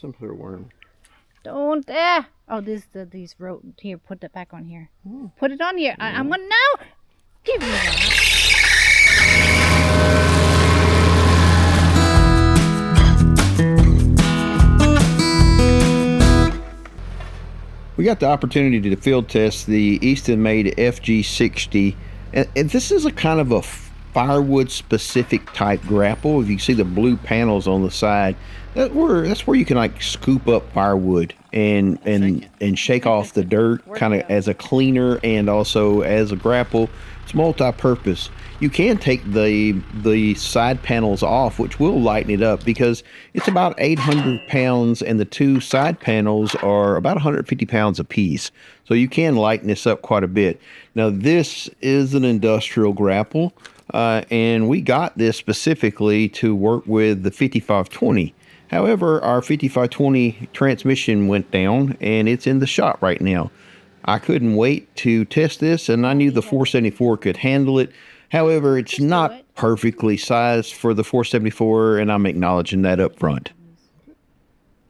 Some sort of worm. Don't there. Oh, these rope here. Put that back on here. Put it on here. I'm gonna no. Give me that. We got the opportunity to field test the Eastonmade FG60, and this is a kind of a firewood specific type grapple. If you see the blue panels on the side, that's where you can like scoop up firewood and shake off the dirt, kind of as a cleaner and also as a grapple. It's multi-purpose. You can take the side panels off, which will lighten it up because it's about 800 pounds and the two side panels are about 150 pounds apiece. So you can lighten this up quite a bit. Now this is an industrial grapple, and we got this specifically to work with the 5520. However, our 5520 transmission went down and it's in the shop right now. I couldn't wait to test this, and I knew the 474 could handle it. However, it's not perfectly sized for the 474, and I'm acknowledging that up front.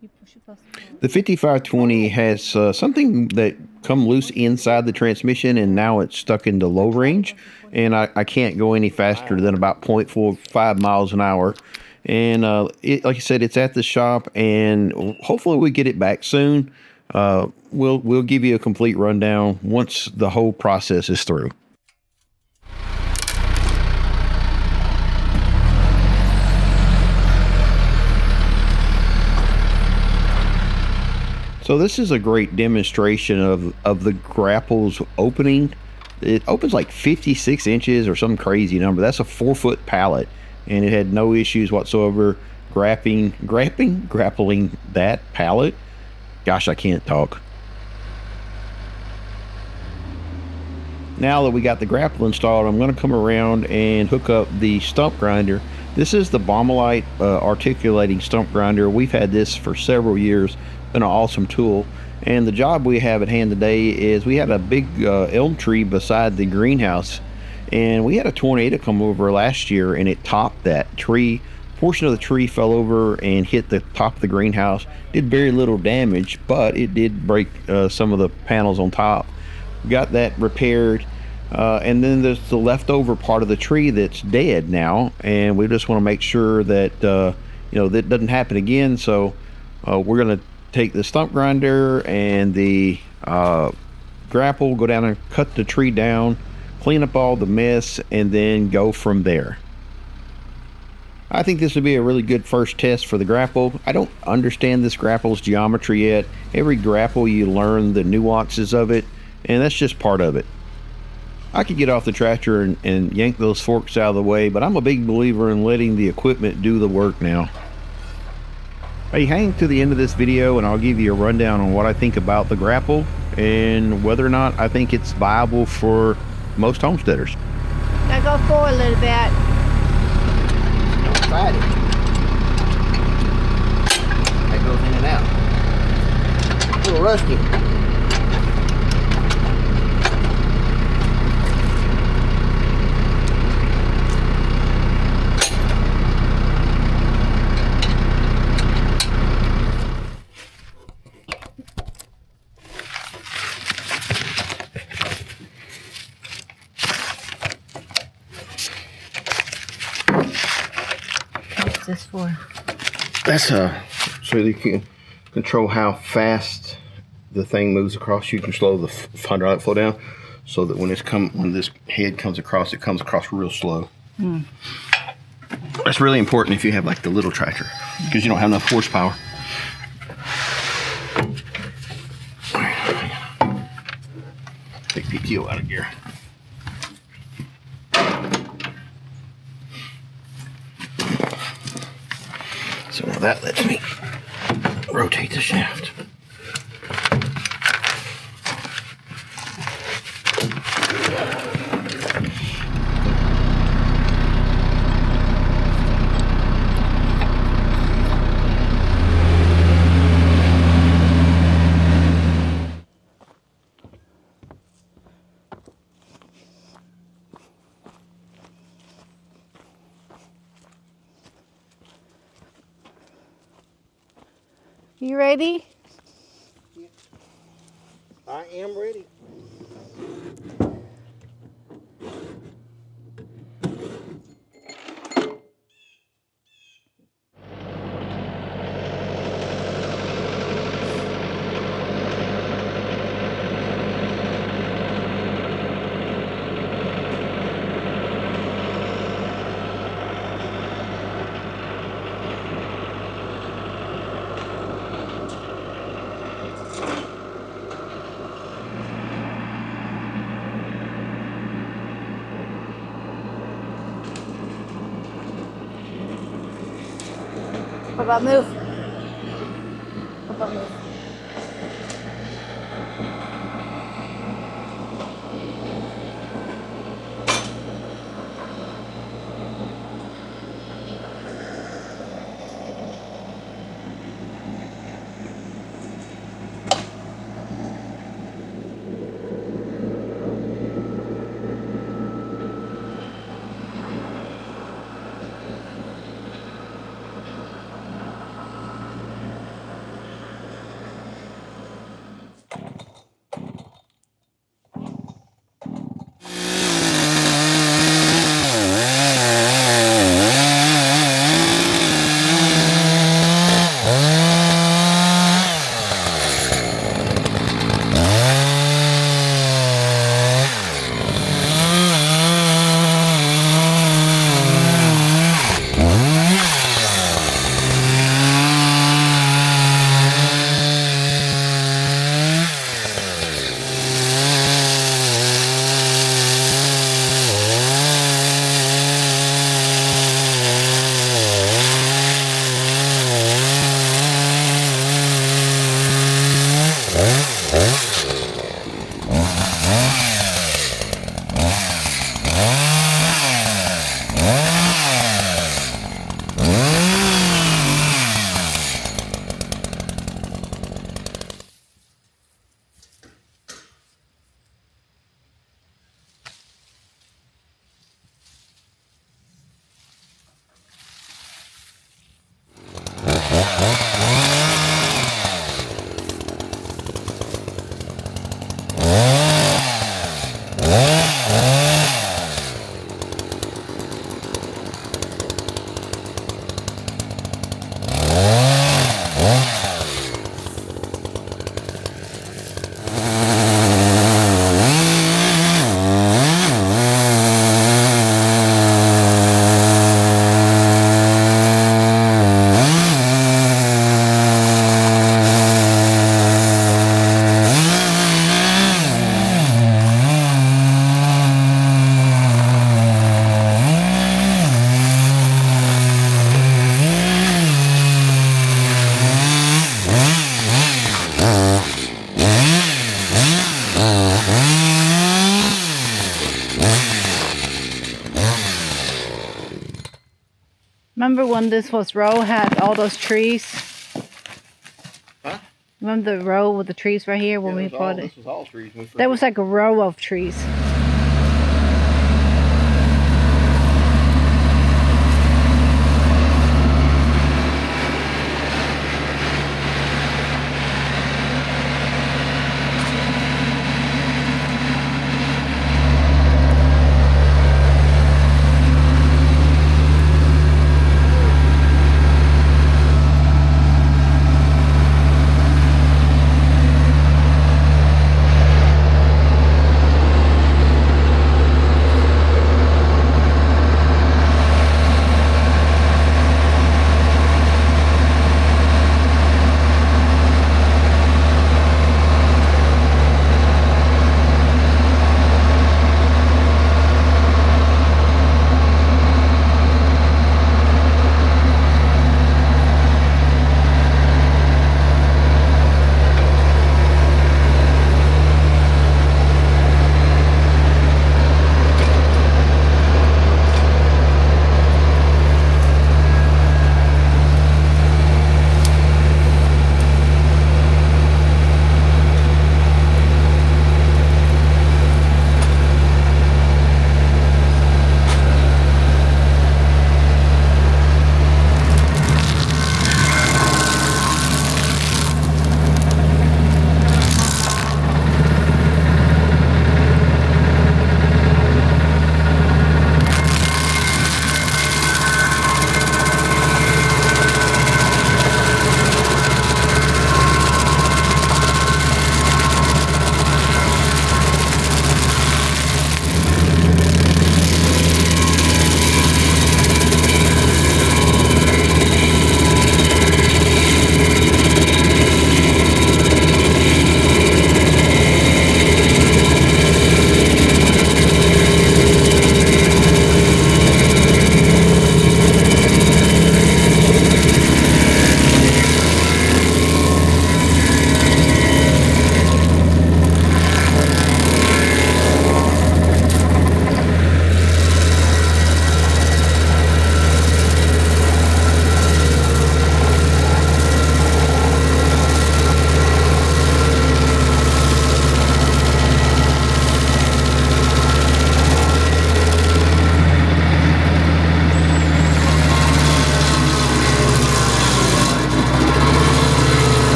The 5520 has something that come loose inside the transmission, and now it's stuck into low range, and I can't go any faster than about 0.45 miles an hour. And like I said, it's at the shop, and hopefully we get it back soon. We'll give you a complete rundown once the whole process is through. So this is a great demonstration of the grapple's opening. It opens like 56 inches or some crazy number. That's a 4-foot pallet, and it had no issues whatsoever grappling that pallet. Gosh, I can't talk. Now that we got the grapple installed, I'm going to come around and hook up the stump grinder. This is the Baumolite articulating stump grinder. We've had this for several years. Been an awesome tool. And the job we have at hand today is we had a big elm tree beside the greenhouse, and we had a tornado come over last year and it topped that tree. Portion of the tree fell over and hit the top of the greenhouse. Did very little damage, but it did break some of the panels on top. Got that repaired, and then there's the leftover part of the tree that's dead now, and we just want to make sure that that doesn't happen again. So we're going to take the stump grinder and the grapple, go down and cut the tree down, clean up all the mess, and then go from there. I think this would be a really good first test for the grapple. I don't understand this grapple's geometry yet. Every grapple you learn the nuances of it, and that's just part of it. I could get off the tractor and yank those forks out of the way, but I'm a big believer in letting the equipment do the work now. Hey, hang to the end of this video and I'll give you a rundown on what I think about the grapple and whether or not I think it's viable for most homesteaders. Gotta go forward a little bit. Don't fight it. That goes in and out. A little rusty. What's this for? That's so you can control how fast the thing moves across. You can slow the hydraulic flow down so that when this head comes across, it comes across real slow. That's really important if you have like the little tractor, because you don't have enough horsepower. Take PTO out of gear. So now that lets me rotate the shaft. You ready? I am ready. What about move? What about move? Remember when this was row had all those trees? Huh? Remember the row with the trees right here when we bought it? This was all trees. That was like a row of trees.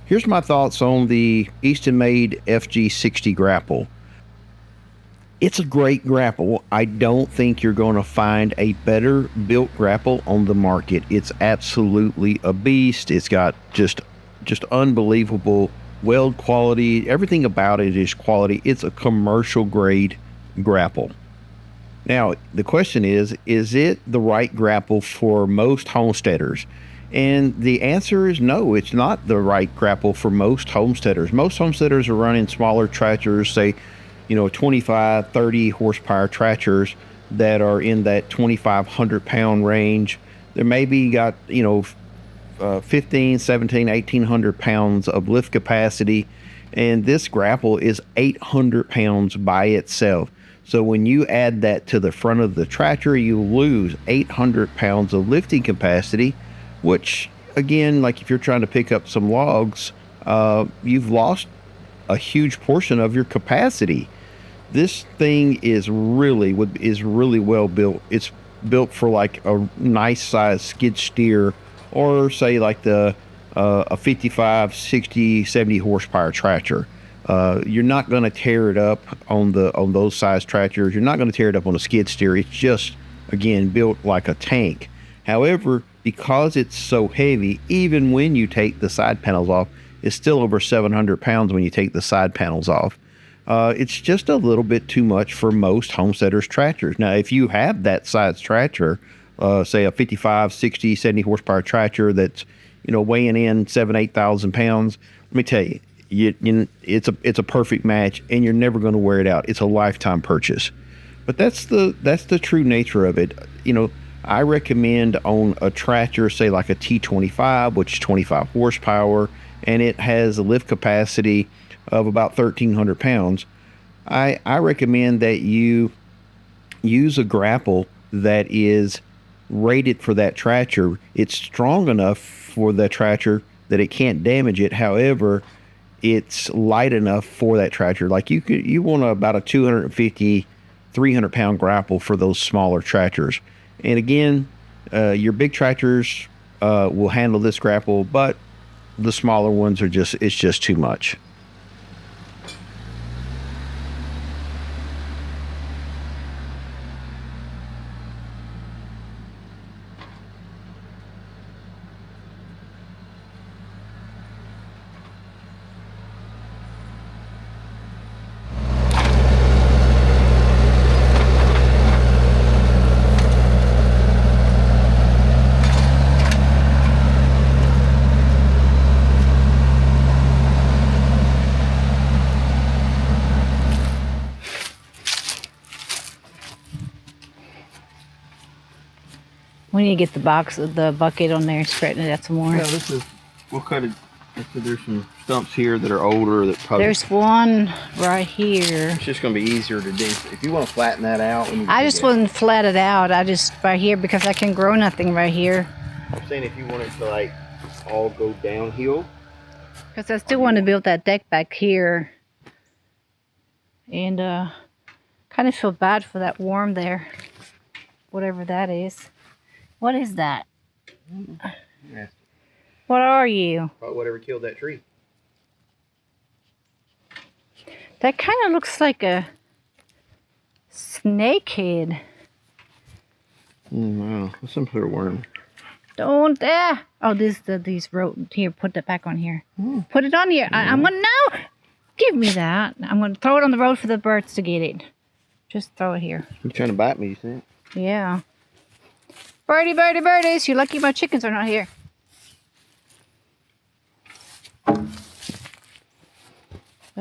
Here's my thoughts on the Eastonmade FG60 grapple. It's a great grapple. I don't think you're going to find a better built grapple on the market. It's absolutely a beast. It's got just unbelievable weld quality. Everything about it is quality. It's a commercial grade grapple. Now, the question is it the right grapple for most homesteaders? And the answer is no, it's not the right grapple for most homesteaders. Most homesteaders are running smaller tractors, say, 25, 30 horsepower tractors that are in that 2,500 pound range. They maybe got, 15, 17, 1,800 pounds of lift capacity. And this grapple is 800 pounds by itself. So when you add that to the front of the tractor, you lose 800 pounds of lifting capacity, which, again, like if you're trying to pick up some logs, you've lost a huge portion of your capacity. This thing is really well built. It's built for like a nice size skid steer, or say like a 55, 60, 70 horsepower tractor. You're not going to tear it up on those size tractors. You're not going to tear it up on a skid steer. It's just, again, built like a tank. However, because it's so heavy, even when you take the side panels off, it's still over 700 pounds when you take the side panels off. It's just a little bit too much for most homesteaders tractors. Now, if you have that size tractor, say a 55, 60, 70 horsepower tractor that's, weighing in 8,000 pounds, let me tell you, it's a perfect match, and you're never going to wear it out. It's a lifetime purchase. But that's the true nature of it. I recommend on a tractor, say like a T25, which is 25 horsepower, and it has a lift capacity of about 1,300 pounds. I recommend that you use a grapple that is rated for that tractor. It's strong enough for the tractor that it can't damage it. However, it's light enough for that tractor. Like you want about a 250, 300 pound grapple for those smaller tractors. And again, your big tractors will handle this grapple, but the smaller ones it's just too much. We need to get the bucket on there, straighten it out some more. Yeah, we'll cut it. There's some stumps here that are older that probably. There's one right here. It's just going to be easier to do. If you want to flatten that out. I just wouldn't flat it out. I just right here because I can grow nothing right here. I'm saying if you want it to like all go downhill. Because I still want to build that deck back here. And kind of feel bad for that worm there. Whatever that is. What is that? Yeah. What are you? Probably whatever killed that tree. That kind of looks like a snake head. Wow, that's some sort of worm. Don't oh, these road here. Put that back on here. Put it on here. I'm gonna no. Give me that. I'm gonna throw it on the road for the birds to get it. Just throw it here. You trying to bite me? You think? Yeah. Birdie, birdie, birdies. You're lucky my chickens are not here.